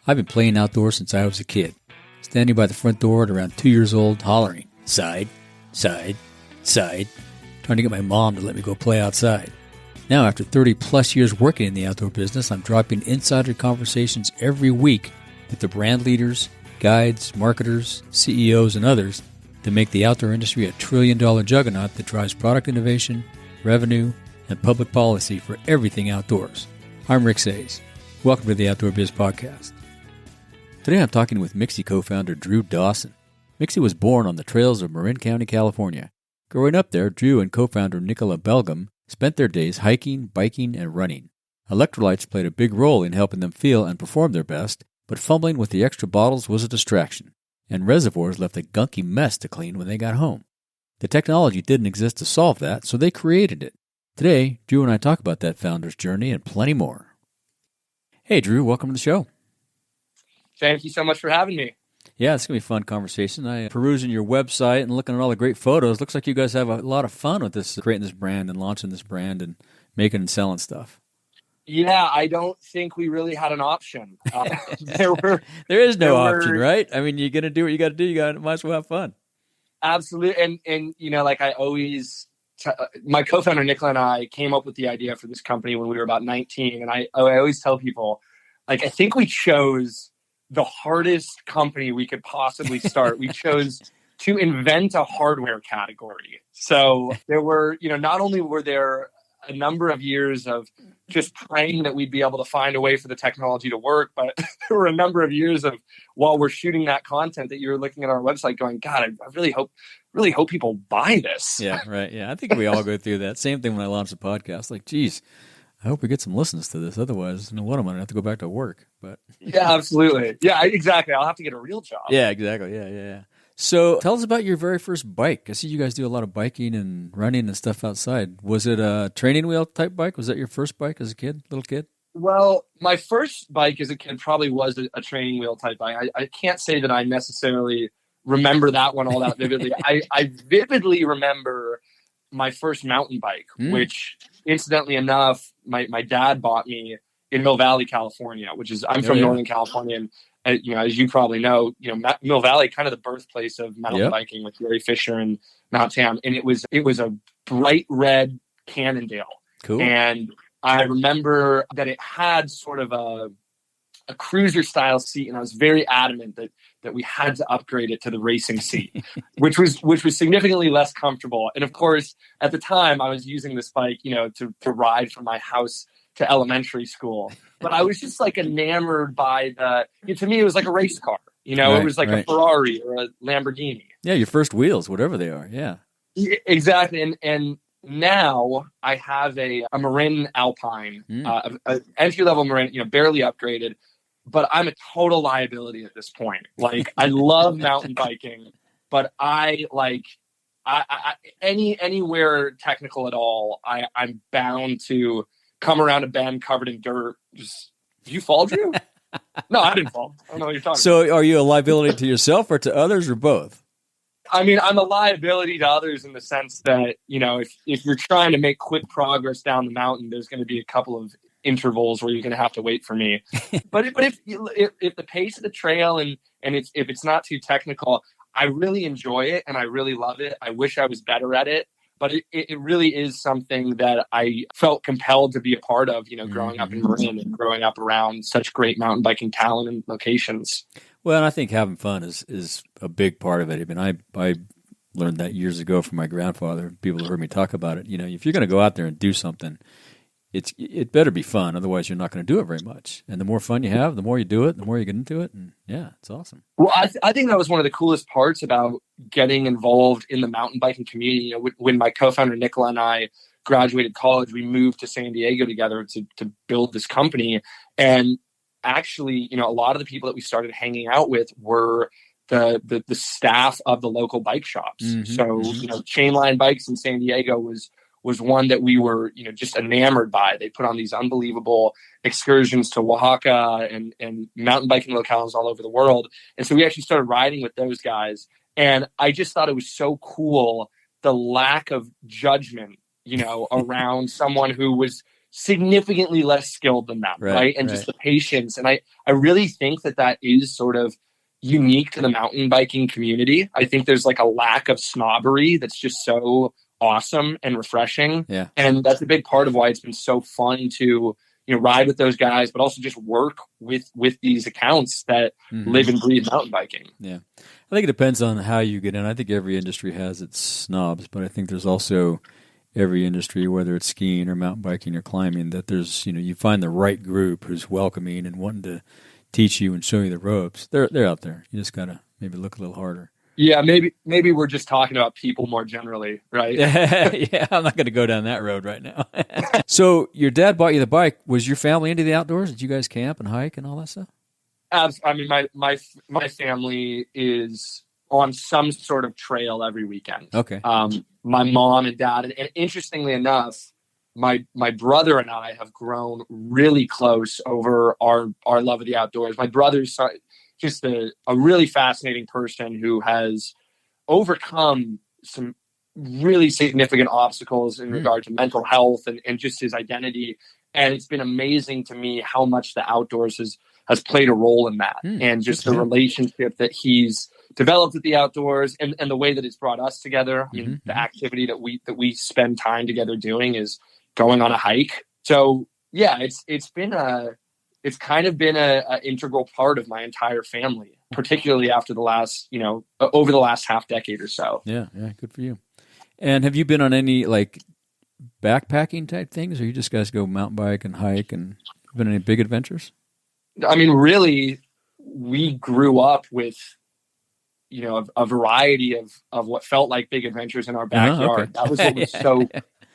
I've been playing outdoors since I was a kid, standing by the front door at around 2 years old, hollering, side, side, side, trying to get my mom to let me go play outside. Now, after 30 plus years working in the outdoor business, I'm dropping insider conversations every week with the brand leaders, guides, marketers, CEOs, and others that make the outdoor industry a trillion-dollar juggernaut that drives product innovation, revenue, and public policy for everything outdoors. I'm Rick Sayes. Welcome to the Outdoor Biz Podcast. Today I'm talking with MXXY co-founder Drew Dawson. MXXY was born on the trails of Marin County, California. Growing up there, Drew and co-founder Nicloa Beglum spent their days hiking, biking, and running. Electrolytes played a big role in helping them feel and perform their best, but fumbling with the extra bottles was a distraction, and reservoirs left a gunky mess to clean when they got home. The technology didn't exist to solve that, so they created it. Today, Drew and I talk about that founder's journey and plenty more. Hey, Drew, welcome to the show. Thank you so much for having me. Yeah, it's going to be a fun conversation. I perusing your website and looking at all the great photos. Looks like you guys have a lot of fun with this, creating this brand and launching this brand and making and selling stuff. Yeah, I don't think we really had an option. There is no option, right? I mean, you're going to do what you got to do. You might as well have fun. Absolutely. And you know, like I always, my co-founder Nicloa and I came up with the idea for this company when we were about 19. And I always tell people, like, I think we chose the hardest company we could possibly start. We chose to invent a hardware category. So there were, not only were there a number of years of just praying that we'd be able to find a way for the technology to work, but there were a number of years of, while we're shooting that content, that you're looking at our website going, God, I really hope people buy this. Yeah, right. Yeah, I think we all go through that. Same thing when I launched a podcast. Like, geez, I hope we get some listens to this. Otherwise, what am I going to have to go back to work? But yeah, absolutely. Yeah, exactly. I'll have to get a real job. Yeah, exactly. Yeah. So tell us about your very first bike. I see you guys do a lot of biking and running and stuff outside. Was it a training wheel type bike? Was that your first bike as a kid, little kid? Well, my first bike as a kid probably was a training wheel type bike. I can't say that I necessarily remember that one all that vividly. I vividly remember my first mountain bike, which incidentally enough, my dad bought me in Mill Valley, California, which is, I'm from Northern California. And, as you probably know, Mill Valley, kind of the birthplace of mountain biking with Gary Fisher and Mount Tam. And it was a bright red Cannondale. Cool. And I remember that it had sort of a cruiser style seat, and I was very adamant that we had to upgrade it to the racing seat, which was significantly less comfortable. And of course, at the time, I was using this bike, to ride from my house to elementary school. But I was just like enamored by to me, it was like a race car. It was like a Ferrari or a Lamborghini. Yeah, your first wheels, whatever they are. Yeah, exactly. And now I have a Marin Alpine, an entry-level Marin, barely upgraded. But I'm a total liability at this point. Like, I love mountain biking, but I anywhere technical at all, I'm bound to come around a bend covered in dirt. Just, did you fall, Drew? No, I didn't fall. I don't know what you're talking about. So are you a liability to yourself or to others or both? I mean, I'm a liability to others in the sense that, if you're trying to make quick progress down the mountain, there's going to be a couple of intervals where you're going to have to wait for me. But if the pace of the trail and if it's not too technical, I really enjoy it and I really love it. I wish I was better at it, but it really is something that I felt compelled to be a part of, growing up in Marin and growing up around such great mountain biking talent and locations. Well, and I think having fun is a big part of it. I mean, I learned that years ago from my grandfather. People heard me talk about it. If you're going to go out there and do something, it better be fun. Otherwise, you're not going to do it very much. And the more fun you have, the more you do it, the more you get into it. And yeah, it's awesome. Well, I think that was one of the coolest parts about getting involved in the mountain biking community. When my co-founder Nicloa and I graduated college, we moved to San Diego together to build this company. And actually, a lot of the people that we started hanging out with were the staff of the local bike shops. So, Chainline Bikes in San Diego was one that we were, just enamored by. They put on these unbelievable excursions to Oaxaca and mountain biking locales all over the world. And so we actually started riding with those guys. And I just thought it was so cool, the lack of judgment, around someone who was significantly less skilled than them, right? And just the patience. And I really think that is sort of unique to the mountain biking community. I think there's like a lack of snobbery that's just so awesome and refreshing. Yeah. And that's a big part of why it's been so fun to, ride with those guys, but also just work with these accounts that live and breathe mountain biking. Yeah. I think it depends on how you get in. I think every industry has its snobs, but I think there's also every industry, whether it's skiing or mountain biking or climbing, that there's, you find the right group who's welcoming and wanting to teach you and show you the ropes. They're out there. You just got to maybe look a little harder. Yeah, maybe we're just talking about people more generally, right? Yeah, I'm not going to go down that road right now. So your dad bought you the bike. Was your family into the outdoors? Did you guys camp and hike and all that stuff? I mean, my family is on some sort of trail every weekend. Okay. My mom and dad, and interestingly enough, my brother and I have grown really close over our love of the outdoors. My brother's just a really fascinating person who has overcome some really significant obstacles in regard to mental health and just his identity. And it's been amazing to me how much the outdoors has played a role in that, and just the relationship that he's developed with the outdoors and the way that it's brought us together. I mean, the activity that we spend time together doing is going on a hike. So yeah, it's kind of been a integral part of my entire family, particularly after the last, over the last half decade or so. Yeah. Good for you. And have you been on any like backpacking type things, or you just guys go mountain bike and hike, and been any big adventures? I mean, really, we grew up with, a variety of what felt like big adventures in our backyard. That was what was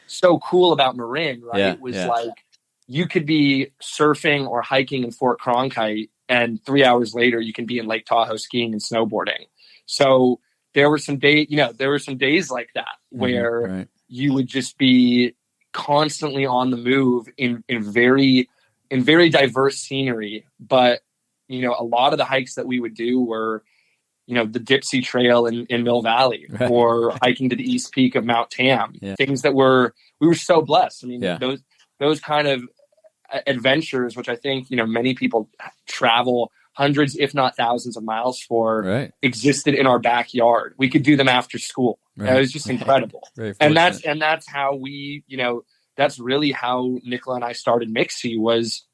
so cool about Marin, right? It was like, you could be surfing or hiking in Fort Cronkite, and 3 hours later you can be in Lake Tahoe skiing and snowboarding. So there were some days like that where you would just be constantly on the move in very diverse scenery. But, a lot of the hikes that we would do were, the Dipsy Trail in Mill Valley, or hiking to the East Peak of Mount Tam, things that we were so blessed. I mean, those kind of adventures, which I think, many people travel hundreds, if not thousands of miles for, existed in our backyard. We could do them after school. It was just incredible. And that's how we, that's really how Nicloa and I started MXXY, was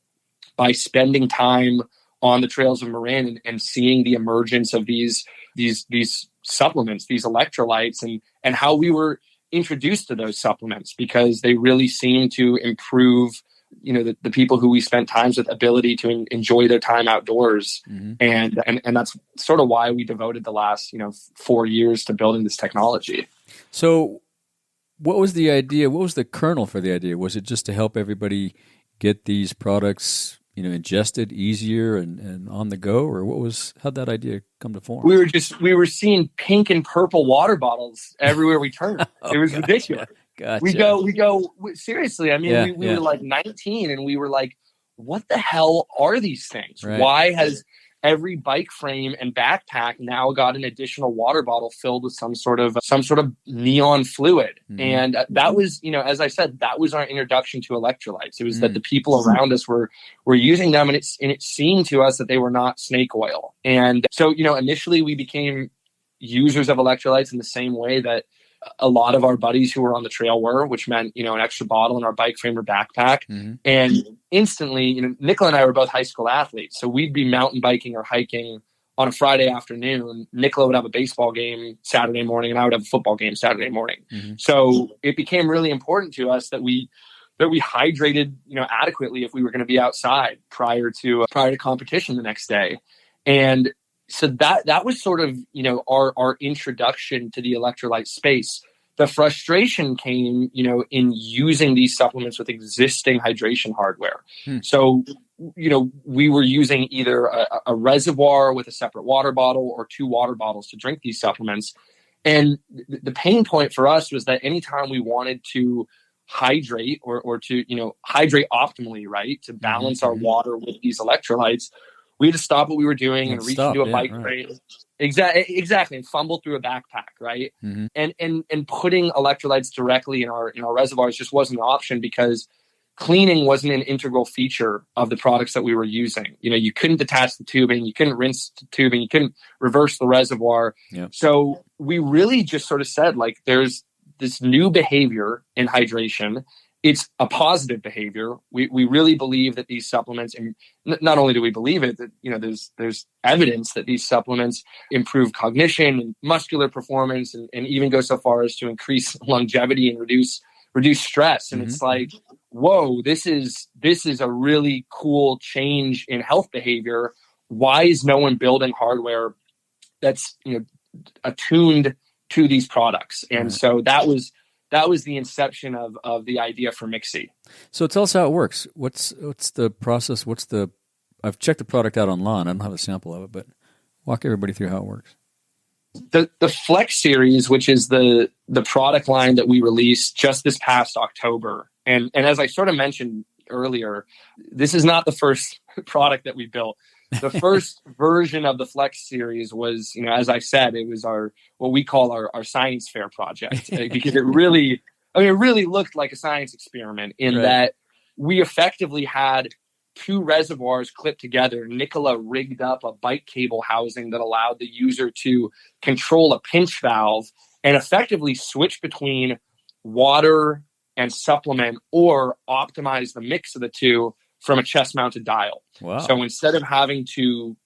by spending time on the trails of Marin and seeing the emergence of these supplements, these electrolytes, and how we were introduced to those supplements, because they really seem to improve, the people who we spent times with ability to enjoy their time outdoors. And that's sort of why we devoted the last, 4 years to building this technology. So what was the idea? What was the kernel for the idea? Was it just to help everybody get these products, ingested easier and on the go, or how'd that idea come to form? We were seeing pink and purple water bottles everywhere we turned. It was ridiculous. Gotcha. We go seriously. I mean, we were like 19 and we were like, what the hell are these things? Why has every bike frame and backpack now got an additional water bottle filled with some sort of neon fluid? And that was, as I said, that was our introduction to electrolytes. It was that the people around us were using them, and it seemed to us that they were not snake oil. And so, initially we became users of electrolytes in the same way that a lot of our buddies who were on the trail were, which meant, an extra bottle in our bike frame or backpack. And instantly, Nicloa and I were both high school athletes. So we'd be mountain biking or hiking on a Friday afternoon. Nicloa would have a baseball game Saturday morning, and I would have a football game Saturday morning. So it became really important to us that we hydrated, adequately if we were going to be outside prior to competition the next day. And so that was sort of, our introduction to the electrolyte space. The frustration came, in using these supplements with existing hydration hardware. So, we were using either a reservoir with a separate water bottle or 2 water bottles to drink these supplements. And the pain point for us was that anytime we wanted to hydrate or to, hydrate optimally, right, to balance our water with these electrolytes, we had to stop what we were doing and reach into a bike frame. Exactly. And fumble through a backpack. Right. And putting electrolytes directly in our reservoirs just wasn't an option, because cleaning wasn't an integral feature of the products that we were using. You couldn't detach the tubing, you couldn't rinse the tubing, you couldn't reverse the reservoir. Yep. So we really just sort of said, like, there's this new behavior in hydration. It's a positive behavior. We really believe that these supplements, and not only do we believe it, that there's evidence that these supplements improve cognition and muscular performance, and even go so far as to increase longevity and reduce stress. And it's like, whoa, this is a really cool change in health behavior. Why is no one building hardware that's attuned to these products? And so that was the inception of the idea for MXXY. So tell us how it works. What's the process? I've checked the product out online. I don't have a sample of it, but walk everybody through how it works. The Flex series, which is the product line that we released just this past October. And as I sort of mentioned earlier, this is not the first product that we built. The first version of the Flex series was, as I said, it was what we call our science fair project, because it really looked like a science experiment in that we effectively had two reservoirs clipped together. Nicloa rigged up a bike cable housing that allowed the user to control a pinch valve and effectively switch between water and supplement, or optimize the mix of the two from a chest-mounted dial. Wow. So instead of having to,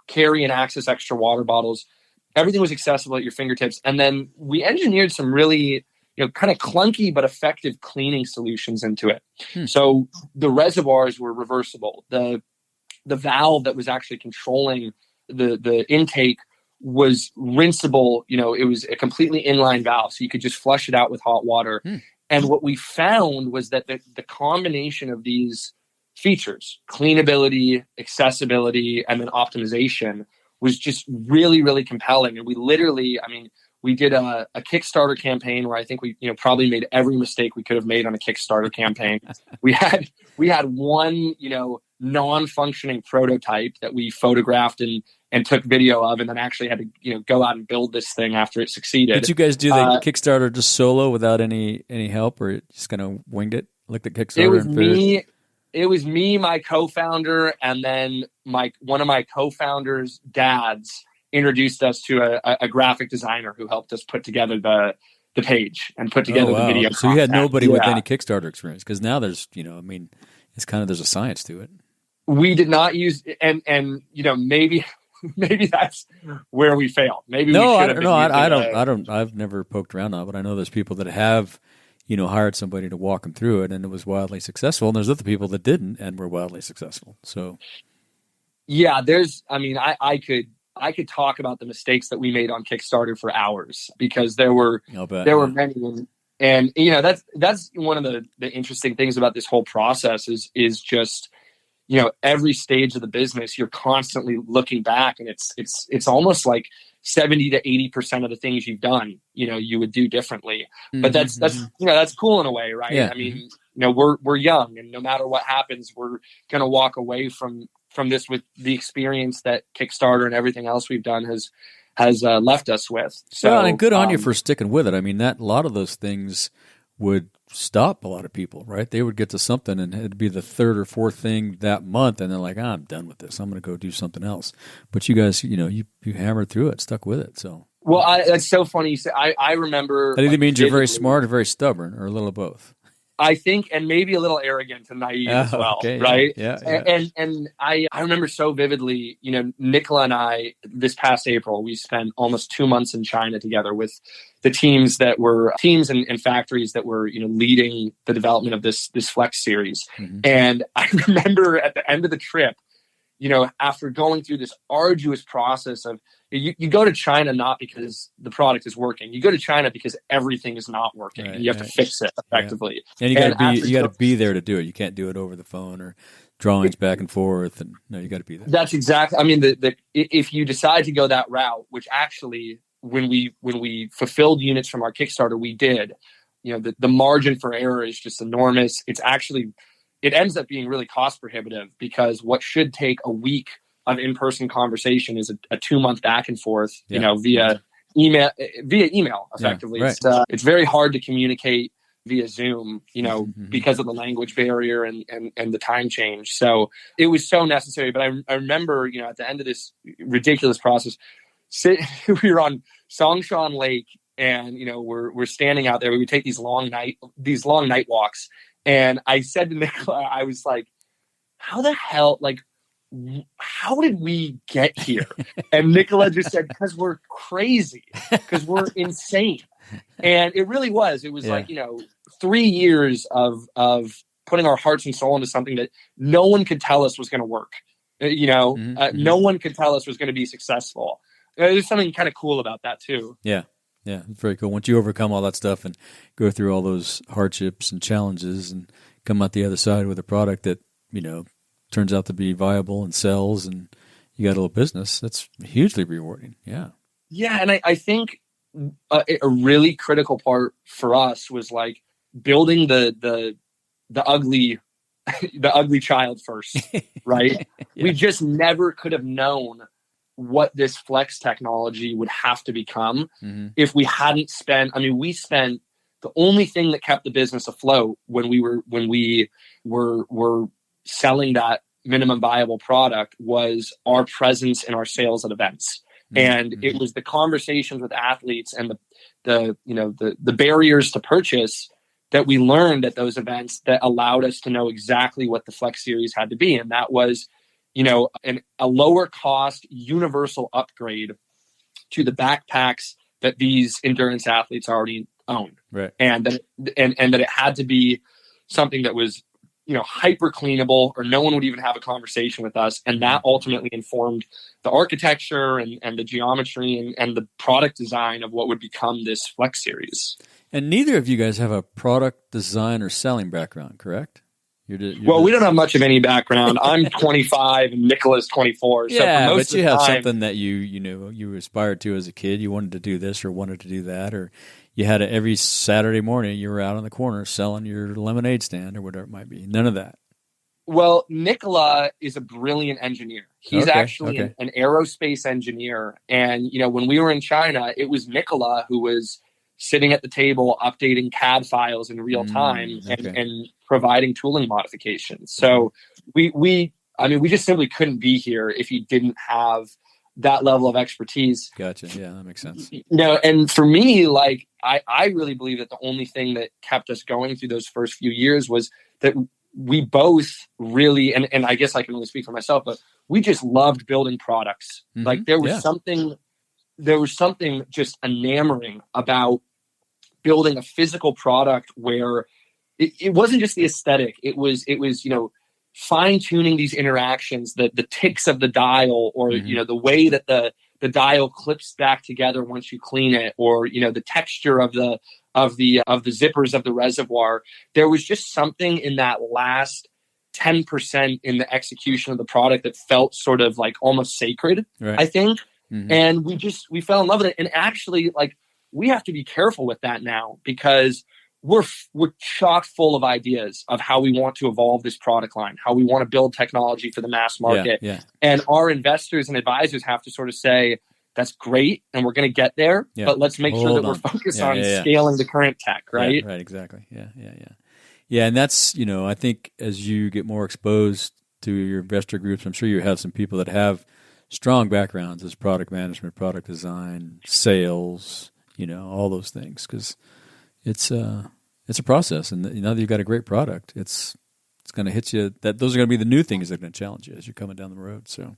carry and access extra water bottles, everything was accessible at your fingertips. And then we engineered some really, kind of clunky but effective cleaning solutions into it. So the reservoirs were reversible. The valve that was actually controlling the intake was rinsable. It was a completely inline valve, so you could just flush it out with hot water. And what we found was that the combination of these features, cleanability, accessibility, and then optimization, was just really, really compelling. And we literally, we did a Kickstarter campaign where I think we, probably made every mistake we could have made on a Kickstarter campaign. we had one, non-functioning prototype that we photographed and took video of, and then actually had to, go out and build this thing after it succeeded. Did you guys do the Kickstarter just solo without any help, or just kind of winged it? Looked at Kickstarter. It was me, my co-founder, and then one of my co-founders' dads introduced us to a graphic designer who helped us put together the page and put together the video. So you had nobody with any Kickstarter experience, because now there's, it's kind of, there's a science to it. We did not use, and maybe that's where we failed. Maybe I've never poked around on it, but I know there's people that have, hired somebody to walk them through it, and it was wildly successful. And there's other people that didn't and were wildly successful. So, yeah, I could talk about the mistakes that we made on Kickstarter for hours, because there were many, and that's one of the interesting things about this whole process is just, every stage of the business, you're constantly looking back, and it's almost like 70 to 80% of the things you've done, you would do differently. But that's cool in a way, right? Yeah. We're young, and no matter what happens, we're going to walk away from this with the experience that Kickstarter and everything else we've done has left us with. So, and good on you for sticking with it. A lot of those things would stop a lot of people, right? They would get to something and it'd be the third or fourth thing that month, and they're like, I'm done with this. I'm going to go do something else. But you guys, you hammered through it, stuck with it. So, well, that's so funny you say. I remember that either means you're very smart or very stubborn, or a little of both. I think, and maybe a little arrogant and naive as well, okay, right? Yeah. And I remember so vividly, Nicloa and I, this past April, we spent almost 2 months in China together with the teams and factories that were, leading the development of this Flex series. Mm-hmm. And I remember at the end of the trip, after going through this arduous process of, you go to China not because the product is working. You go to China because everything is not working, and you have to fix it effectively. Yeah. And you got to be there to do it. You can't do it over the phone or drawings back and forth. And no, you got to be there. That's exactly. If you decide to go that route, which actually, when we fulfilled units from our Kickstarter, we did. The margin for error is just enormous. It ends up being really cost prohibitive, because what should take a week of in-person conversation is a 2-month back and forth, via email effectively. Yeah, right. It's very hard to communicate via Zoom, because of the language barrier and the time change. So it was so necessary. But I remember, at the end of this ridiculous process, we were on Songshan Lake, and we're standing out there. We would take these long night walks, and I said to Nicloa, I was like, "How the hell? Like, how did we get here?" And Nicloa just said, "Because we're crazy, because we're insane." And it really was. It was like 3 years of putting our hearts and soul into something that no one could tell us was going to work. No one could tell us was going to be successful. There's something kind of cool about that too. Yeah. Yeah. It's very cool. Once you overcome all that stuff and go through all those hardships and challenges and come out the other side with a product that, turns out to be viable and sells, and you got a little business, that's hugely rewarding. Yeah. Yeah. And I think a really critical part for us was like building the ugly, the ugly child first, right? Yeah. We just never could have known what this flex technology would have to become if we hadn't spent. I mean, we spent the only thing that kept the business afloat when we were selling that minimum viable product was our presence and our sales at events. And it was the conversations with athletes and the barriers to purchase that we learned at those events that allowed us to know exactly what the Flex Series had to be. And that was, a lower cost universal upgrade to the backpacks that these endurance athletes already owned. Right. And that it had to be something that was, hyper cleanable, or no one would even have a conversation with us. And that ultimately informed the architecture and the geometry and the product design of what would become this Flex Series. And neither of you guys have a product design or selling background, correct? We don't have much of any background. I'm 25 and Nicola's 24. Yeah, but you have something that you aspired to as a kid. You wanted to do this or wanted to do that, or you had every Saturday morning you were out on the corner selling your lemonade stand or whatever it might be. None of that. Well, Nicloa is a brilliant engineer. He's actually an aerospace engineer. And, when we were in China, it was Nicloa who was sitting at the table updating CAD files in real time and providing tooling modifications. So we just simply couldn't be here if he didn't have that level of expertise. Gotcha. Yeah, that makes sense. And for me, like, I really believe that the only thing that kept us going through those first few years was that we both really, and I guess I can only speak for myself, but we just loved building products. Like there was something just enamoring about building a physical product where it wasn't just the aesthetic. It was, fine tuning these interactions, the ticks of the dial, or, the way that the dial clips back together once you clean it, or, the texture of the zippers of the reservoir. There was just something in that last 10% in the execution of the product that felt sort of like almost sacred, right. I think. And we fell in love with it. And actually, like, we have to be careful with that now, because we're chock full of ideas of how we want to evolve this product line, how we want to build technology for the mass market. Yeah. And our investors and advisors have to sort of say, that's great, and we're going to get there, but let's make sure that we're focused on scaling the current tech, right? Yeah, right, exactly. Yeah, and that's, I think as you get more exposed to your investor groups, I'm sure you have some people that have strong backgrounds as product management, product design, sales, all those things, because it's a process, and now that you've got a great product, it's going to hit you. Those are going to be the new things that are going to challenge you as you're coming down the road. So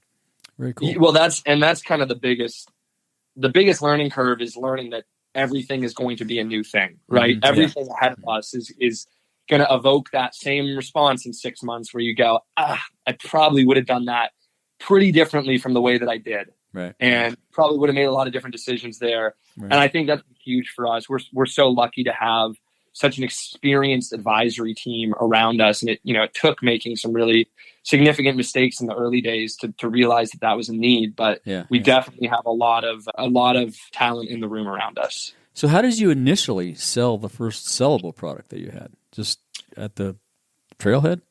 very cool. Well, that's kind of the biggest learning curve, is learning that everything is going to be a new thing, right? Everything ahead of us is going to evoke that same response in 6 months, where you go, I probably would have done that pretty differently from the way that I did. Right. And probably would have made a lot of different decisions there. Right. And I think that's huge for us. We're so lucky to have such an experienced advisory team around us. And it took making some really significant mistakes in the early days to realize that was a need. But we definitely have a lot of talent in the room around us. So how did you initially sell the first sellable product that you had? Just at the Trailhead?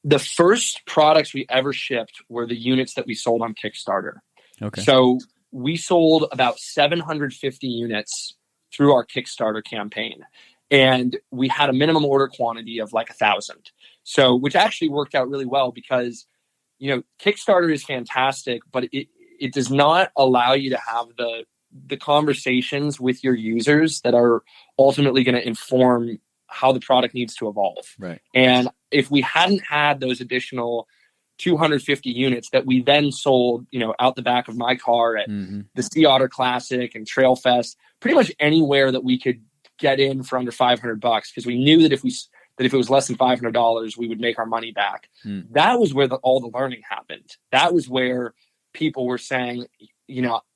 The first products we ever shipped were the units that we sold on Kickstarter. Okay. So we sold about 750 units through our Kickstarter campaign. and we had a minimum order quantity of like 1,000. So, which actually worked out really well because, Kickstarter is fantastic, but it does not allow you to have the conversations with your users that are ultimately going to inform how the product needs to evolve. Right. And if we hadn't had those additional 250 units that we then sold, out the back of my car at the Sea Otter Classic and Trail Fest, pretty much anywhere that we could get in for under $500, because we knew that if it was less than $500, we would make our money back. That was where all the learning happened. That was where people were saying,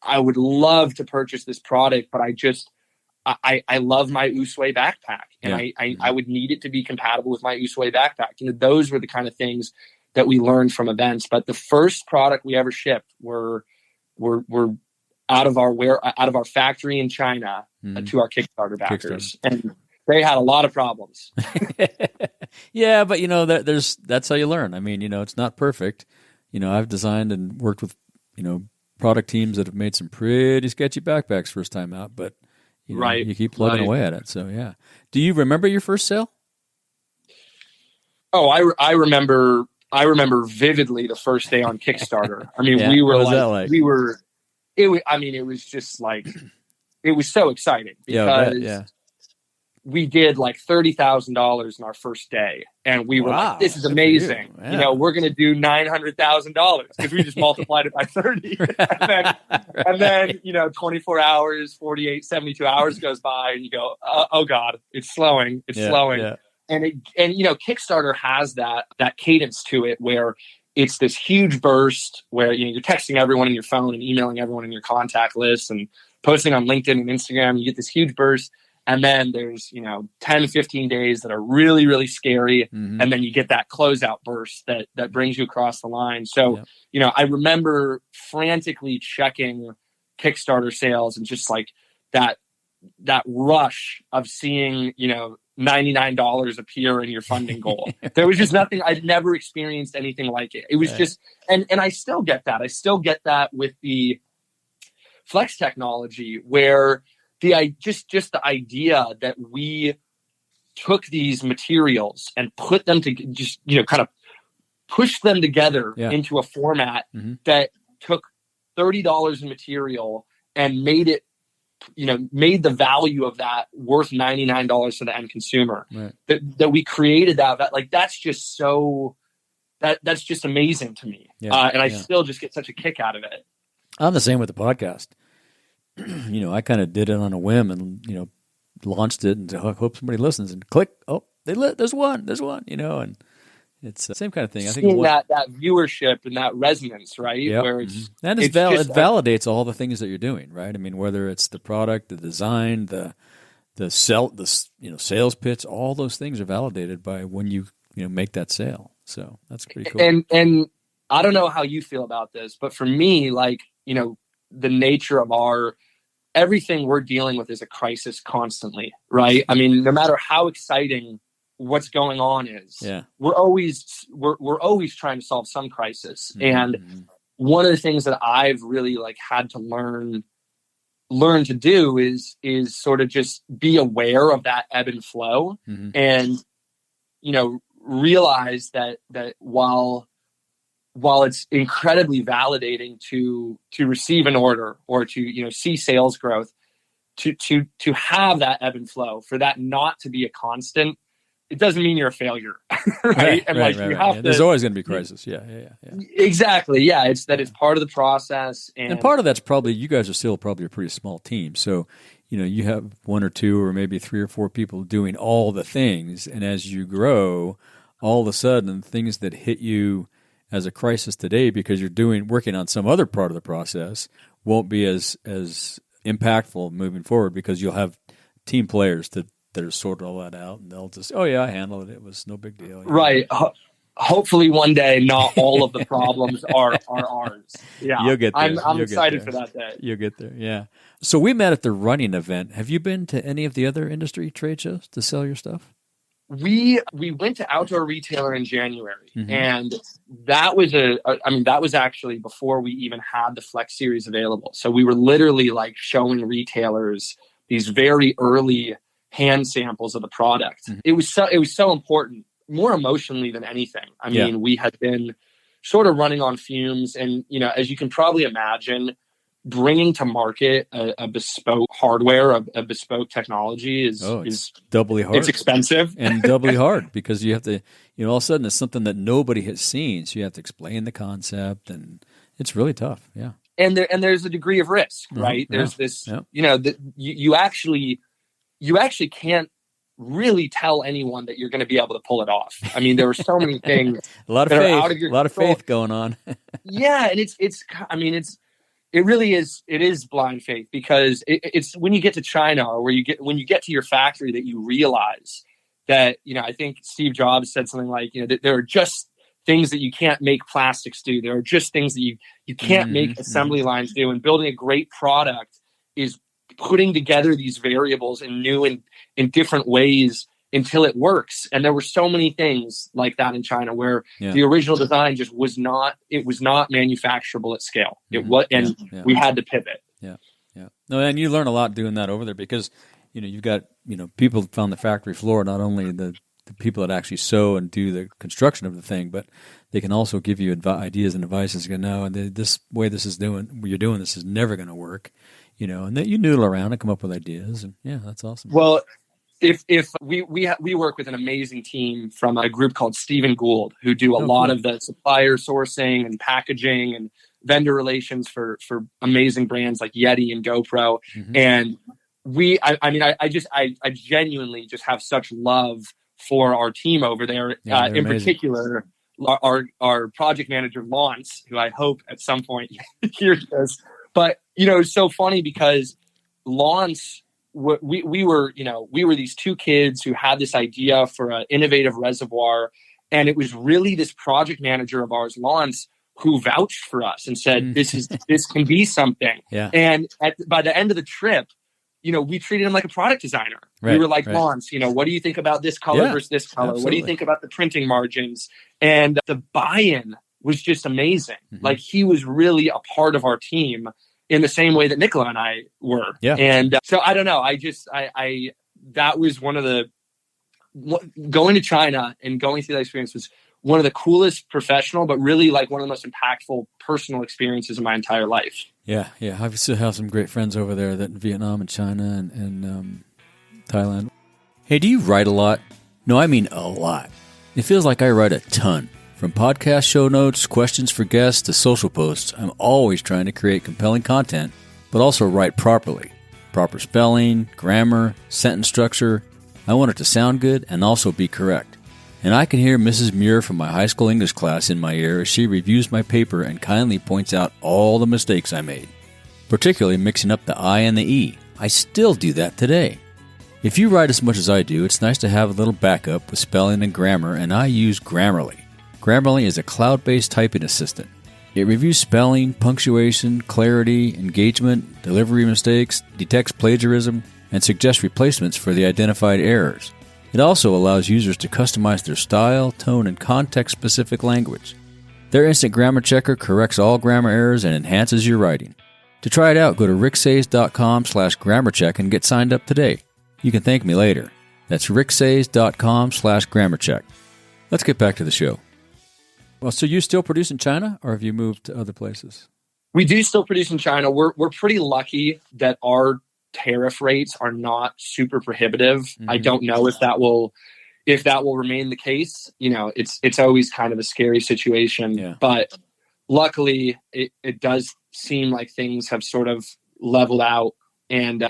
I would love to purchase this product, but I love my Usui backpack, and I would need it to be compatible with my Usui backpack. Those were the kind of things that we learned from events. But the first product we ever shipped were out of our factory in China to our Kickstarter backers, and they had a lot of problems. Yeah, but that's how you learn. I mean, it's not perfect. I've designed and worked with product teams that have made some pretty sketchy backpacks first time out, but you keep plugging away at it. So yeah. Do you remember your first sale? Oh, I remember vividly the first day on Kickstarter. I mean, we were it was just like, it was so exciting because we did like $30,000 in our first day, and we were like, "This is amazing! We're going to do $900,000 because we just multiplied it by 30." and then 24 hours, 48, 72 hours goes by, and you go, "Oh God, it's slowing! It's slowing!" Yeah. And Kickstarter has that cadence to it where it's this huge burst where you're texting everyone in your phone and emailing everyone in your contact list and posting on LinkedIn and Instagram. You get this huge burst. And then there's, 10, 15 days that are really, really scary. And then you get that closeout burst that brings you across the line. So, I remember frantically checking Kickstarter sales and just like that rush of seeing, $99 appear in your funding goal. There was just nothing. I'd never experienced anything like it. It was just, and I still get that. I still get that with the Flex technology, where the idea that we took these materials and put them to just, kind of push them together into a format that took $30 in material and made it, made the value of that worth $99 to the end consumer. Right. That we created that like, that's just so, that's just amazing to me. And I still just get such a kick out of it. I'm the same with the podcast. I kind of did it on a whim and, launched it and hope somebody listens and click. Oh, there's one, and it's the same kind of thing. I think that viewership and that resonance, right? Yep. Where it's, and it validates all the things that you're doing, right? I mean, whether it's the product, the design, the sales pitch, all those things are validated by when you make that sale. So that's pretty cool. And I don't know how you feel about this, but for me, like, the nature of everything we're dealing with is a crisis constantly, right? I mean, no matter how exciting what's going on is, we're always trying to solve some crisis. And one of the things that I've really like had to learn to do is sort of just be aware of that ebb and flow, and realize that while it's incredibly validating to receive an order or to see sales growth, to have that ebb and flow, for that not to be a constant, it doesn't mean you're a failure, right? And you have to, there's always going to be crisis. Yeah. Exactly. Yeah, it's part of the process, and part of that's probably you guys are still probably a pretty small team, so you have one or two or maybe 3 or 4 people doing all the things, and as you grow, all of a sudden things that hit you as a crisis today because you're working on some other part of the process won't be as impactful moving forward, because you'll have team players that are sorting all that out, and they'll just, I handled it. It was no big deal. Right. Hopefully one day, not all of the problems are ours. Yeah. You'll get there. I'm excited for that day. You'll get there. Yeah. So we met at the running event. Have you been to any of the other industry trade shows to sell your stuff? We went to Outdoor Retailer in January, and that was actually before we even had the Flex series available. So we were literally like showing retailers these very early hand samples of the product. It was so important, more emotionally than anything. I mean, we had been sort of running on fumes, and as you can probably imagine, bringing to market a bespoke hardware, a bespoke technology is doubly hard. It's expensive and doubly hard because you have to, all of a sudden it's something that nobody has seen, so you have to explain the concept, and it's really tough. Yeah, and there's a degree of risk, right? There's this, you actually can't really tell anyone that you're going to be able to pull it off. I mean, there were so many things, a lot of that faith, are out of your a lot control. of faith going on. Yeah, and it really is. It is blind faith, because it's when you get to China, or when you get to your factory, that you realize that, I think Steve Jobs said something like, that there are just things that you can't make plastics do. There are just things that you can't make assembly lines do. And building a great product is putting together these variables in new and different ways until it works. And there were so many things like that in China where the original design just was not manufacturable at scale. It was, and we had to pivot. Yeah. No, and you learn a lot doing that over there, because, you've got, people found the factory floor, not only the people that actually sew and do the construction of the thing, but they can also give you ideas and advice. And go, no, this way you're doing this is never going to work, and that you noodle around and come up with ideas. And that's awesome. Well, if we work with an amazing team from a group called Stephen Gould, who do a lot of the supplier sourcing and packaging and vendor relations for amazing brands like YETI and GoPro. And I genuinely just have such love for our team over there. In amazing. Particular, our project manager, Lawrence, who I hope at some point hears this. But, it's so funny because Lawrence, we were these two kids who had this idea for an innovative reservoir. And it was really this project manager of ours, Lawrence, who vouched for us and said, this can be something. Yeah. And by the end of the trip, we treated him like a product designer. Right, we were like, Lawrence, what do you think about this color versus this color? Absolutely. What do you think about the printing margins? And the buy-in was just amazing. Like, he was really a part of our team in the same way that Nicloa and I were. Yeah. And so I don't know. That was one of going to China and going through that experience was one of the coolest professional, but really like one of the most impactful personal experiences of my entire life. Yeah. I still have some great friends over there that in Vietnam and China and Thailand. Hey, do you write a lot? No, I mean a lot. It feels like I write a ton. From podcast show notes, questions for guests, to social posts, I'm always trying to create compelling content, but also write properly. Proper spelling, grammar, sentence structure. I want it to sound good and also be correct. And I can hear Mrs. Muir from my high school English class in my ear as she reviews my paper and kindly points out all the mistakes I made, particularly mixing up the I and the E. I still do that today. If you write as much as I do, it's nice to have a little backup with spelling and grammar, and I use Grammarly. Grammarly is a cloud-based typing assistant. It reviews spelling, punctuation, clarity, engagement, delivery mistakes, detects plagiarism, and suggests replacements for the identified errors. It also allows users to customize their style, tone, and context-specific language. Their instant grammar checker corrects all grammar errors and enhances your writing. To try it out, go to ricksays.com/grammarcheck and get signed up today. You can thank me later. That's ricksays.com/grammarcheck. Let's get back to the show. Well, so you still produce in China, or have you moved to other places? We do still produce in China. We're pretty lucky that our tariff rates are not super prohibitive. I don't know if that will remain the case. It's always kind of a scary situation, but luckily it does seem like things have sort of leveled out, and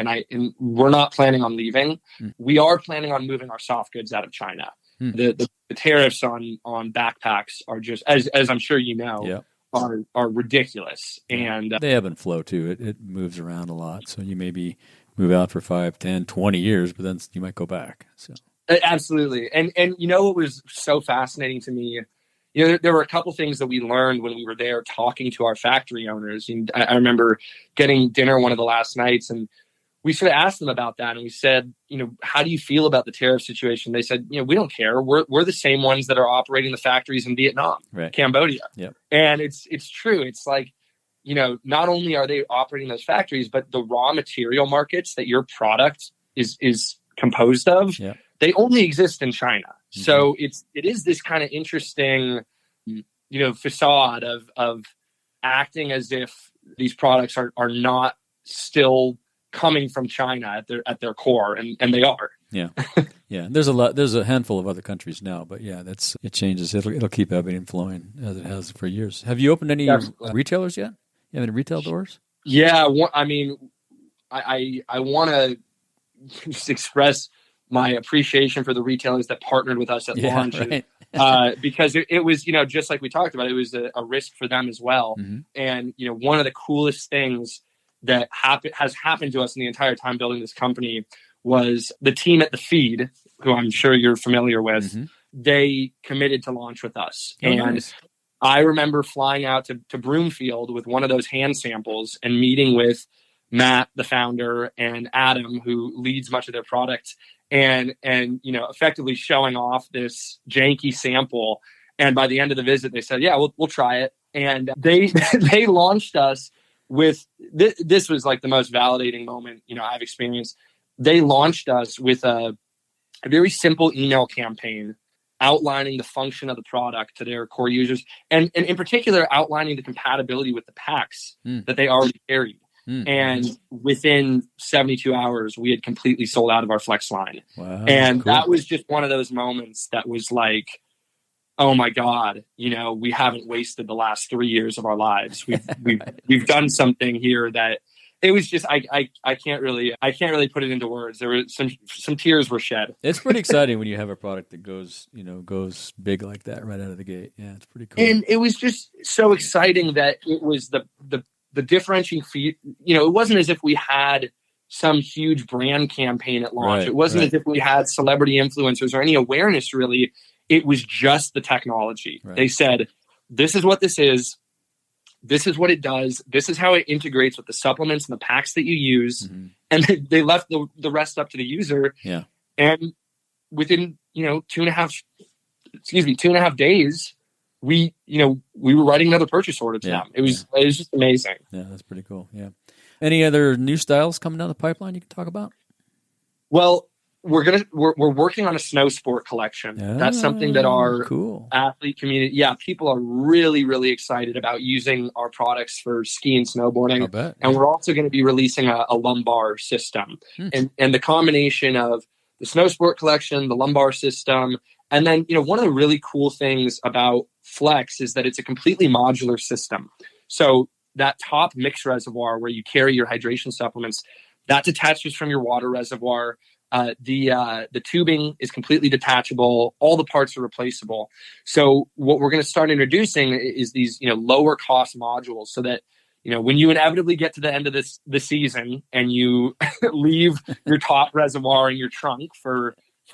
we're not planning on leaving. We are planning on moving our soft goods out of China. The tariffs on backpacks are just, as I'm sure you know, are ridiculous. And they ebb and flow too. It moves around a lot. So you maybe move out for 5, 10, 20 years, but then you might go back. So absolutely. And what was so fascinating to me, there were a couple things that we learned when we were there talking to our factory owners. And I remember getting dinner one of the last nights, and we sort of asked them about that, and we said, how do you feel about the tariff situation? They said, we don't care. We're the same ones that are operating the factories in Vietnam, Cambodia. Yep. And it's true. It's like, not only are they operating those factories, but the raw material markets that your product is composed of, Yeah. they only exist in China. So it is this kind of interesting, facade of acting as if these products are not still coming from China at their core, and they are. Yeah. Yeah. There's a handful of other countries now, but yeah, it changes. It'll keep ebbing and flowing as it has for years. Have you opened any retailers yet? You have any retail doors? Yeah. I mean, I want to just express my appreciation for the retailers that partnered with us at launch. Right. Because it was, just like we talked about, it was a risk for them as well. And, one of the coolest things that has happened to us in the entire time building this company was the team at The Feed, who I'm sure you're familiar with. They committed to launch with us. Nice. I remember flying out to Broomfield with one of those hand samples and meeting with Matt, the founder, and Adam, who leads much of their product, and effectively showing off this janky sample. And by the end of the visit, they said, "Yeah, we'll try it." And they they launched us with this was like the most validating moment I've experienced. They launched us with a very simple email campaign outlining the function of the product to their core users, and in particular outlining the compatibility with the packs that they already carried. And within 72 hours, we had completely sold out of our Flex line. Wow, and cool. That was just one of those moments that was like, oh my God, we haven't wasted the last 3 years of our lives. We've done something here that it was just, I can't really put it into words. There were some tears were shed. It's pretty exciting when you have a product that goes big like that right out of the gate. Yeah, it's pretty cool. And it was just so exciting that it was the differentiating feat. It wasn't as if we had some huge brand campaign at launch. It wasn't as if we had celebrity influencers or any awareness really. It was just the technology. Right. They said, this is what this is. This is what it does. This is how it integrates with the supplements and the packs that you use. And they left the rest up to the user. Yeah. And within, 2.5 days, we were writing another purchase order to them. It was just amazing. Yeah, that's pretty cool. Yeah. Any other new styles coming down the pipeline you can talk about? Well, we're working on a snow sport collection. That's something that our athlete community, people are really, really excited about using our products for ski and snowboarding. I bet. And we're also going to be releasing a lumbar system. And the combination of the snow sport collection, the lumbar system, and then, one of the really cool things about Flex is that it's a completely modular system. So that top mix reservoir where you carry your hydration supplements, that detaches from your water reservoir. The tubing is completely detachable. All the parts are replaceable. So what we're going to start introducing is these, lower cost modules so that, when you inevitably get to the end of the season and you leave your top reservoir in your trunk for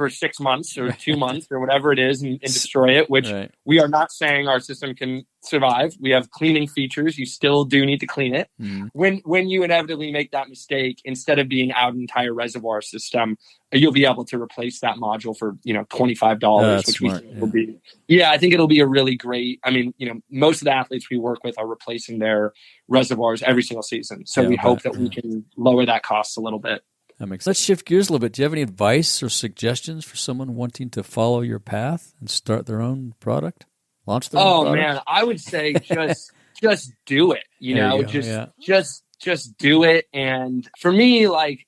6 months or 2 months or whatever it is and destroy it, which we are not saying our system can survive. We have cleaning features. You still do need to clean it. When you inevitably make that mistake, instead of being out an entire reservoir system, you'll be able to replace that module for, $25, which smart. we think will be, I think it'll be a really great, most of the athletes we work with are replacing their reservoirs every single season. So we hope that we can lower that cost a little bit. That makes sense. Let's shift gears a little bit. Do you have any advice or suggestions for someone wanting to follow your path and start their own product? Launch their own product? Man, I would say just do it. Just do it. And for me, like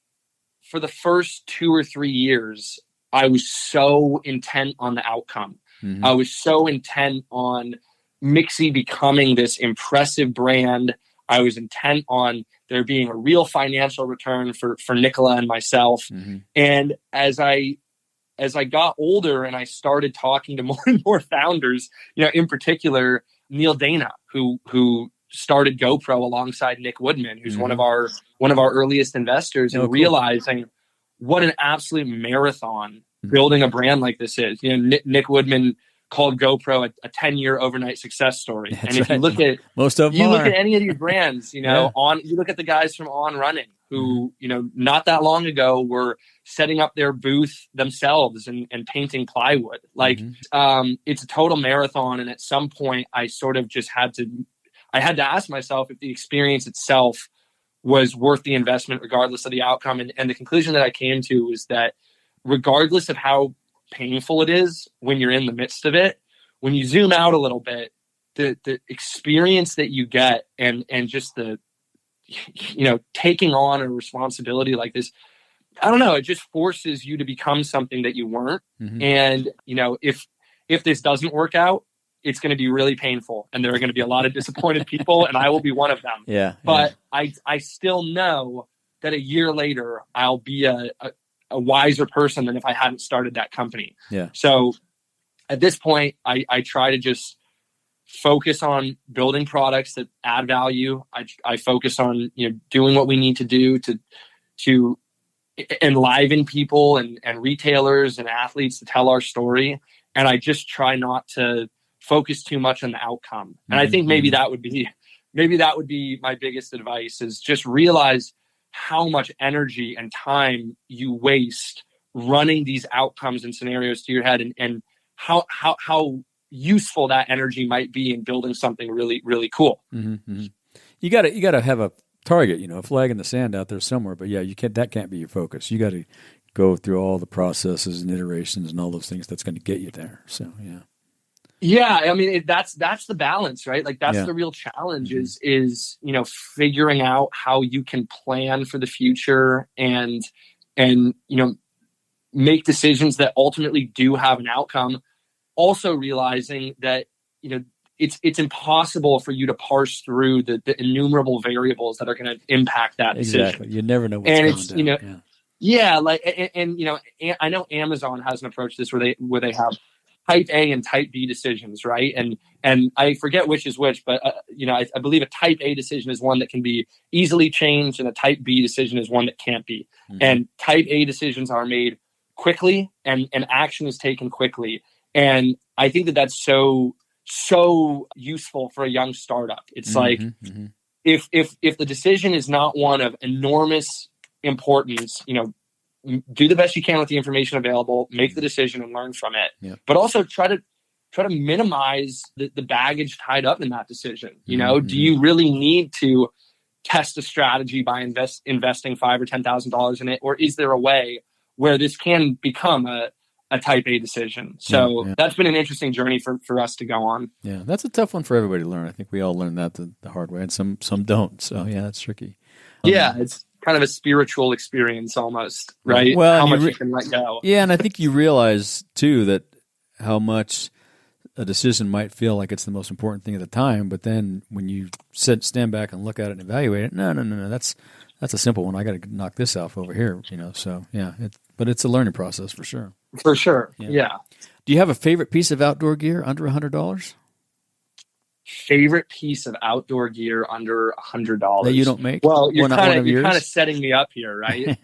for the first 2 or 3 years, I was so intent on the outcome. I was so intent on MXXY becoming this impressive brand. I was intent on there being a real financial return for Nicloa and myself. And as I got older and I started talking to more and more founders, in particular, Neil Dana, who started GoPro alongside Nick Woodman, who's one of our earliest investors, and realizing what an absolute marathon building a brand like this is. Nick Woodman called GoPro a 10-year overnight success story. That's and if you look at most of them, you look at any of these brands, you look at the guys from On Running who, not that long ago were setting up their booth themselves and painting plywood. Like, it's a total marathon. And at some point I sort of just had to ask myself if the experience itself was worth the investment, regardless of the outcome. And the conclusion that I came to was that regardless of how painful it is when you're in the midst of it, when you zoom out a little bit, the experience that you get and just the, taking on a responsibility like this, I don't know, it just forces you to become something that you weren't. Mm-hmm. And, if this doesn't work out, it's going to be really painful, and there are going to be a lot of disappointed people, and I will be one of them. Yeah. But I still know that a year later, I'll be a wiser person than if I hadn't started that company. Yeah. So at this point, I try to just focus on building products that add value. I focus on, doing what we need to do to enliven people and retailers and athletes to tell our story. And I just try not to focus too much on the outcome. And I think maybe that would be my biggest advice, is just realize how much energy and time you waste running these outcomes and scenarios to your head, and how useful that energy might be in building something really, really cool. Mm-hmm. You gotta have a target, a flag in the sand out there somewhere, but that can't be your focus. You got to go through all the processes and iterations and all those things that's going to get you there. So, yeah. Yeah, I mean, that's the balance, right? Like that's the real challenge is figuring out how you can plan for the future and make decisions that ultimately do have an outcome. Also realizing that it's impossible for you to parse through the innumerable variables that are going to impact that decision. Exactly, you never know what's going down. I know Amazon has an approach to this where they have type A and type B decisions, right? And I forget which is which, but I believe a type A decision is one that can be easily changed, and a type B decision is one that can't be. Mm-hmm. And type A decisions are made quickly, and action is taken quickly. And I think that's so useful for a young startup. It's like if the decision is not one of enormous importance, do the best you can with the information available, make the decision and learn from it. Yeah. But also try to minimize the baggage tied up in that decision. Do you really need to test a strategy by investing $5,000 or $10,000 in it? Or is there a way where this can become a type A decision? So that's been an interesting journey for us to go on. Yeah, that's a tough one for everybody to learn. I think we all learn that the hard way, and some don't. So that's tricky. It's kind of a spiritual experience almost, right? Well, how much you can let go. Yeah, and I think you realize too that how much a decision might feel like it's the most important thing at the time, but then when you stand back and look at it and evaluate it, no, that's a simple one. I got to knock this off over here, So but it's a learning process for sure. For sure, yeah. Do you have a favorite piece of outdoor gear under $100? Favorite piece of outdoor gear under $100 that you don't make? Well, you're kind of setting me up here, right?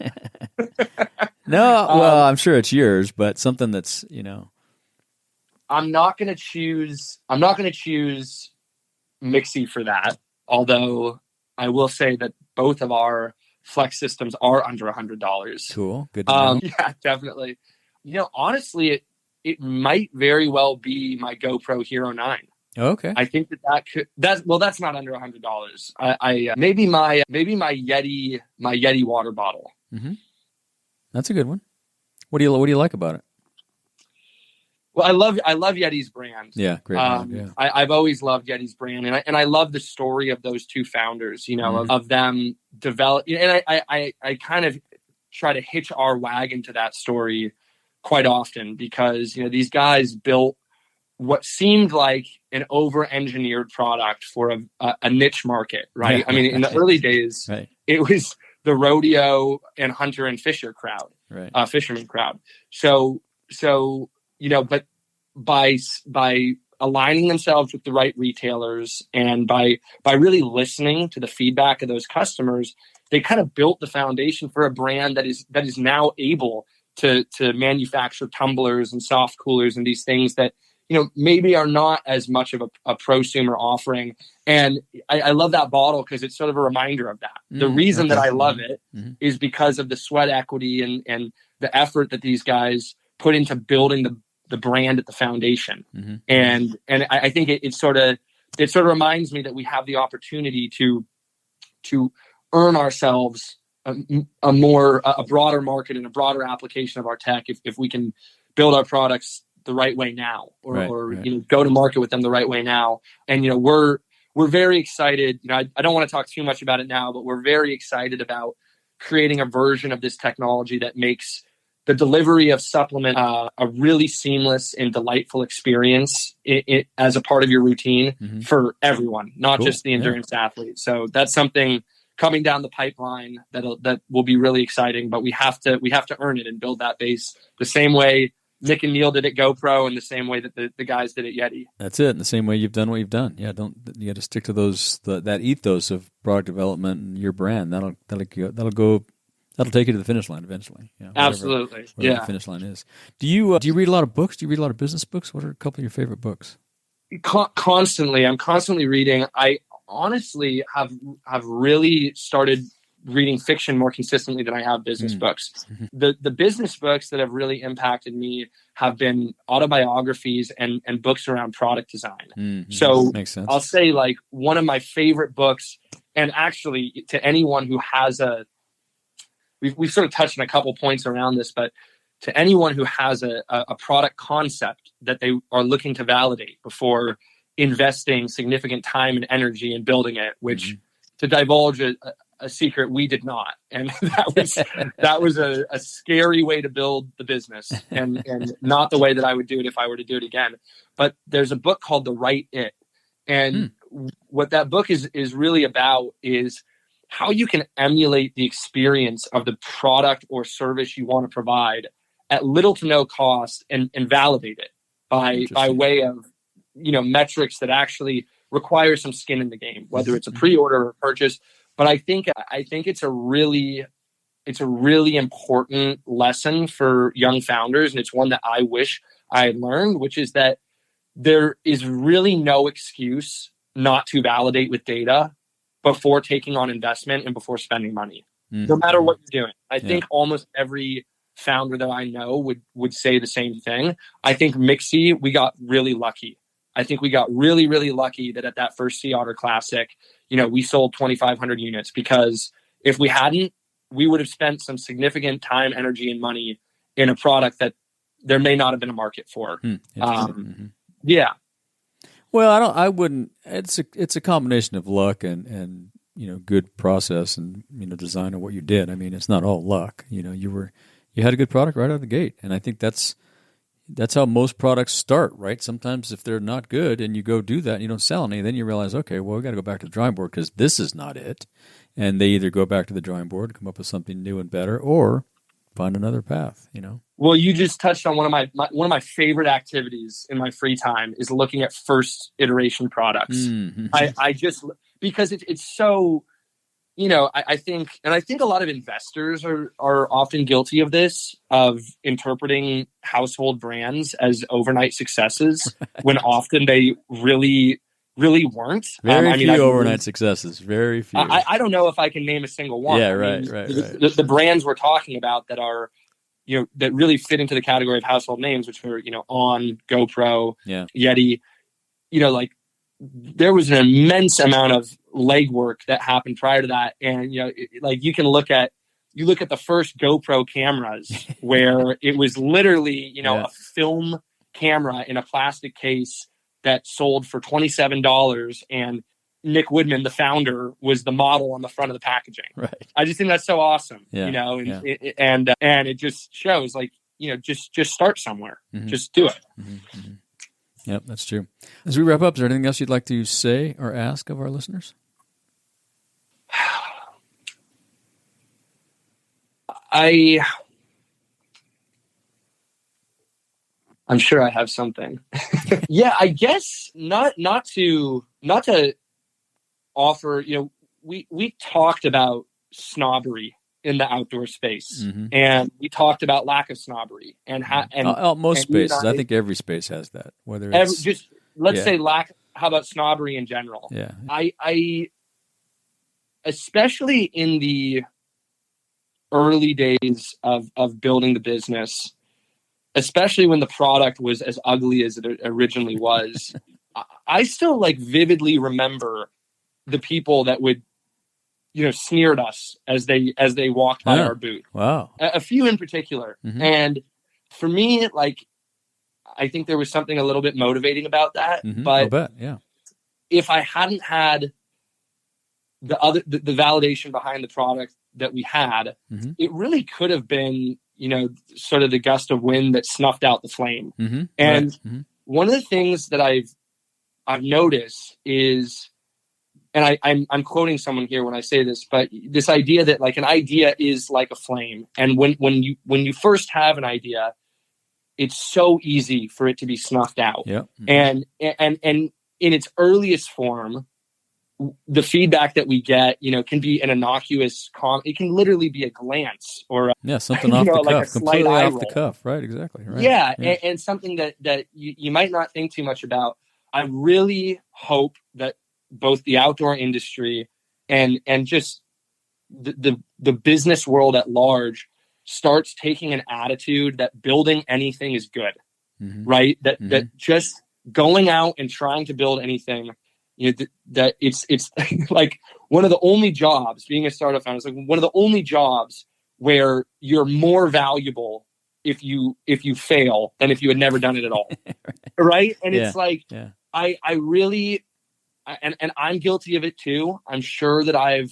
No, well, I'm sure it's yours, but something that's I'm not going to choose MXXY for that. Although I will say that both of our Flex systems are under $100. Cool, good to know. Yeah, definitely. Honestly, it might very well be my GoPro Hero 9. Okay. I think that's not under $100. I maybe my YETI water bottle. Mm-hmm. That's a good one. What do you like about it? Well, I love YETI's brand. Yeah, great brand. Yeah. I've always loved YETI's brand, and I love the story of those two founders. Of them develop. And I kind of try to hitch our wagon to that story quite often, because these guys built what seemed like an over-engineered product for a niche market, right? Yeah. I mean, in the early days, right. It was the rodeo and hunter and fisher crowd, right. Fisherman crowd. So but by aligning themselves with the right retailers and by really listening to the feedback of those customers, they kind of built the foundation for a brand that is now able to manufacture tumblers and soft coolers and these things that maybe are not as much of a prosumer offering. And I love that bottle because it's sort of a reminder of that. The reason that I love it is because of the sweat equity and the effort that these guys put into building the brand at the foundation. Mm-hmm. And I think it sort of reminds me that we have the opportunity to earn ourselves a broader market and a broader application of our tech if we can build our products the right way now, or go to market with them the right way now. And we're very excited. I don't want to talk too much about it now, but we're very excited about creating a version of this technology that makes the delivery of supplement a really seamless and delightful experience as a part of your routine for everyone, not just the endurance athlete. So that's something coming down the pipeline that will be really exciting, but we have to earn it and build that base the same way Nick and Neil did at GoPro, and the same way that the guys did at YETI. That's it. And the same way you've done what you've done. Yeah, you got to stick to that ethos of product development and your brand. That'll take you to the finish line eventually. Absolutely. Whatever the finish line is. Do you read a lot of books? Do you read a lot of business books? What are a couple of your favorite books? Constantly. I'm constantly reading. I honestly have really started reading fiction more consistently than I have business books. The business books that have really impacted me have been autobiographies and books around product design. So makes sense. I'll say, like, one of my favorite books, and actually to anyone who has we've sort of touched on a couple points around this, but to anyone who has a product concept that they are looking to validate before investing significant time and energy in building it, which to divulge a secret, we did not. And that was a scary way to build the business, and not the way that I would do it if I were to do it again. But there's a book called The Right It. And what that book is really about is how you can emulate the experience of the product or service you want to provide at little to no cost, and validate it by way of metrics that actually require some skin in the game, whether it's a pre-order or a purchase. But I think it's a really important lesson for young founders, and it's one that I wish I had learned, which is that there is really no excuse not to validate with data before taking on investment and before spending money, no matter what you're doing. I think almost every founder that I know would say the same thing. I think MXXY, we got really lucky. I think we got really, really lucky that at that first Sea Otter Classic, we sold 2,500 units, because if we hadn't, we would have spent some significant time, energy, and money in a product that there may not have been a market for. Yeah. Well, I wouldn't. It's a combination of luck and good process and design of what you did. I mean, it's not all luck. You had a good product right out of the gate, and I think that's how most products start, right? Sometimes if they're not good and you go do that and you don't sell any, then you realize, okay, well, we got to go back to the drawing board because this is not it. And they either go back to the drawing board, come up with something new and better, or find another path. Well, you just touched on one of my favorite activities in my free time is looking at first iteration products. I just, because it's so, I think a lot of investors are often guilty of this, of interpreting household brands as overnight successes when often they really, really weren't. Very few overnight successes. Very few. I don't know if I can name a single one. Yeah, right. The brands we're talking about that are, that really fit into the category of household names, which were, On, GoPro, YETI, like, there was an immense amount of legwork that happened prior to that. And, like, you look at the first GoPro cameras where it was literally, a film camera in a plastic case that sold for $27, and Nick Woodman, the founder, was the model on the front of the packaging. Right. I just think that's so awesome, and it just shows, like, just start somewhere, just do it. Yep, that's true. As we wrap up, is there anything else you'd like to say or ask of our listeners? I'm sure I have something. Yeah, I guess not to offer, we talked about snobbery in the outdoor space, and we talked about lack of snobbery and most spaces. I think every space has that. Whether it's say lack. How about snobbery in general? Yeah, I especially in the early days of building the business, especially when the product was as ugly as it originally was, I still, like, vividly remember the people that would sneered us as they walked by our booth. Wow. A few in particular. Mm-hmm. And for me, like, I think there was something a little bit motivating about that. Mm-hmm. But I'll bet. Yeah. if I hadn't had the validation behind the product that we had, mm-hmm. it really could have been, sort of the gust of wind that snuffed out the flame. Mm-hmm. And right. mm-hmm. one of the things that I've noticed is, and I'm quoting someone here when I say this, but this idea that like an idea is like a flame. And when you first have an idea, it's so easy for it to be snuffed out. Yep. Mm-hmm. And in its earliest form, the feedback that we get, can be an innocuous it can literally be a glance or something off the like cuff, completely off the cuff. Right. Exactly. Right. Yeah. And something that you might not think too much about. I really hope that both the outdoor industry and just the business world at large starts taking an attitude that building anything is good, mm-hmm. right? That mm-hmm. that just going out and trying to build anything, that it's like one of the only jobs, being a startup founder, is like one of the only jobs where you're more valuable if you fail than if you had never done it at all, right? And it's like I really. And I'm guilty of it too. I'm sure that I've,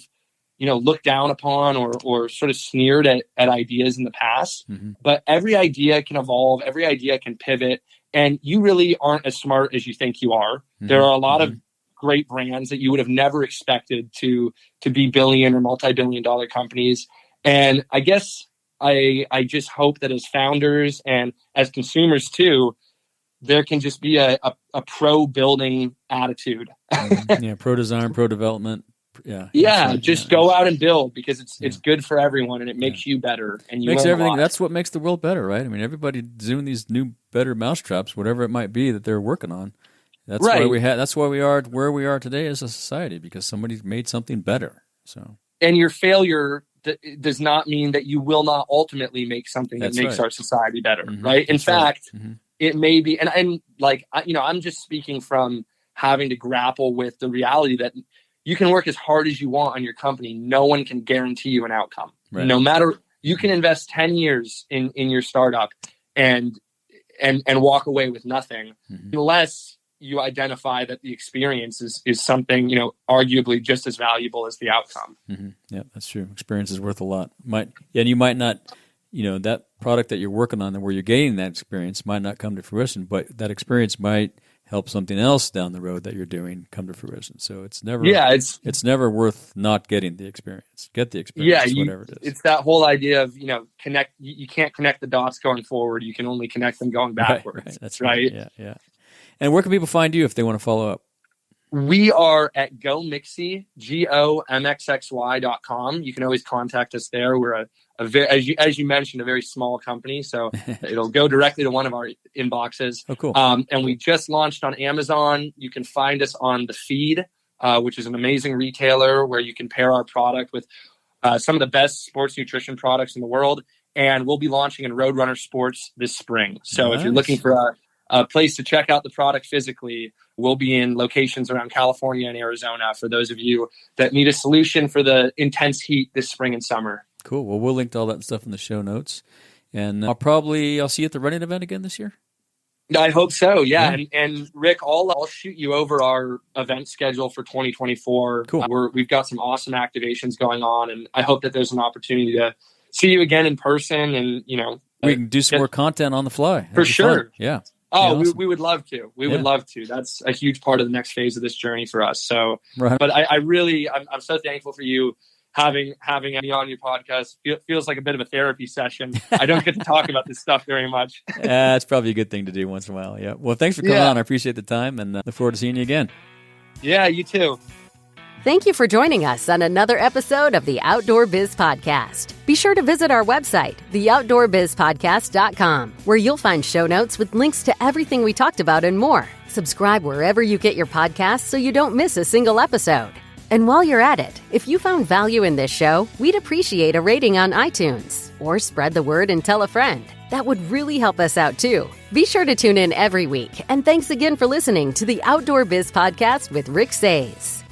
looked down upon or sort of sneered at ideas in the past. Mm-hmm. But every idea can evolve. Every idea can pivot. And you really aren't as smart as you think you are. Mm-hmm. There are a lot mm-hmm. of great brands that you would have never expected to be billion or multi-billion-dollar companies. And I guess I just hope that as founders and as consumers too, there can just be a pro building attitude. Yeah, pro design, pro development. Yeah, just go out and build because it's good for everyone and it makes you better and you makes everything. That's what makes the world better, right? I mean, everybody's doing these new, better mousetraps, whatever it might be that they're working on. That's right. That's why we are where we are today as a society, because somebody's made something better. So, and your failure does not mean that you will not ultimately make something that makes our society better, mm-hmm. right? In fact. Mm-hmm. It may be, and like, I'm just speaking from having to grapple with the reality that you can work as hard as you want on your company. No one can guarantee you an outcome. Right. No matter, you can invest 10 years in your startup and walk away with nothing, mm-hmm. unless you identify that the experience is something, arguably just as valuable as the outcome. Mm-hmm. Yeah, that's true. Experience is worth a lot. And you might not, that product that you're working on and where you're gaining that experience might not come to fruition, but that experience might help something else down the road that you're doing come to fruition. So it's never it's never worth not getting the experience. Get the experience, whatever it is. It's that whole idea of, connect. You can't connect the dots going forward. You can only connect them going backwards. Right. That's right. Yeah. And where can people find you if they want to follow up? We are at GoMXXY, GOMXXY.com. You can always contact us there. We're a very, as you mentioned, a very small company, so it'll go directly to one of our inboxes. Oh, cool. And we just launched on Amazon. You can find us on The Feed, which is an amazing retailer where you can pair our product with some of the best sports nutrition products in the world. And we'll be launching in Roadrunner Sports this spring. So if you're looking for a place to check out the product physically, we'll be in locations around California and Arizona for those of you that need a solution for the intense heat this spring and summer. Cool. Well, we'll link to all that stuff in the show notes. And I'll see you at the running event again this year. I hope so. Yeah. And Rick, I'll shoot you over our event schedule for 2024. Cool. We've got some awesome activations going on, and I hope that there's an opportunity to see you again in person. And, we can do some more content on the fly. For sure. Fun. Yeah. Oh, awesome. we would love to. We would love to. That's a huge part of the next phase of this journey for us. So, right. But I'm so thankful for you having me on your podcast. Feels like a bit of a therapy session. I don't get to talk about this stuff very much. It's probably a good thing to do once in a while. Yeah. Well, thanks for coming on. I appreciate the time and look forward to seeing you again. Yeah, you too. Thank you for joining us on another episode of the Outdoor Biz Podcast. Be sure to visit our website, theoutdoorbizpodcast.com, where you'll find show notes with links to everything we talked about and more. Subscribe wherever you get your podcasts so you don't miss a single episode. And while you're at it, if you found value in this show, we'd appreciate a rating on iTunes. Or spread the word and tell a friend. That would really help us out too. Be sure to tune in every week. And thanks again for listening to the Outdoor Biz Podcast with Rick Sayes.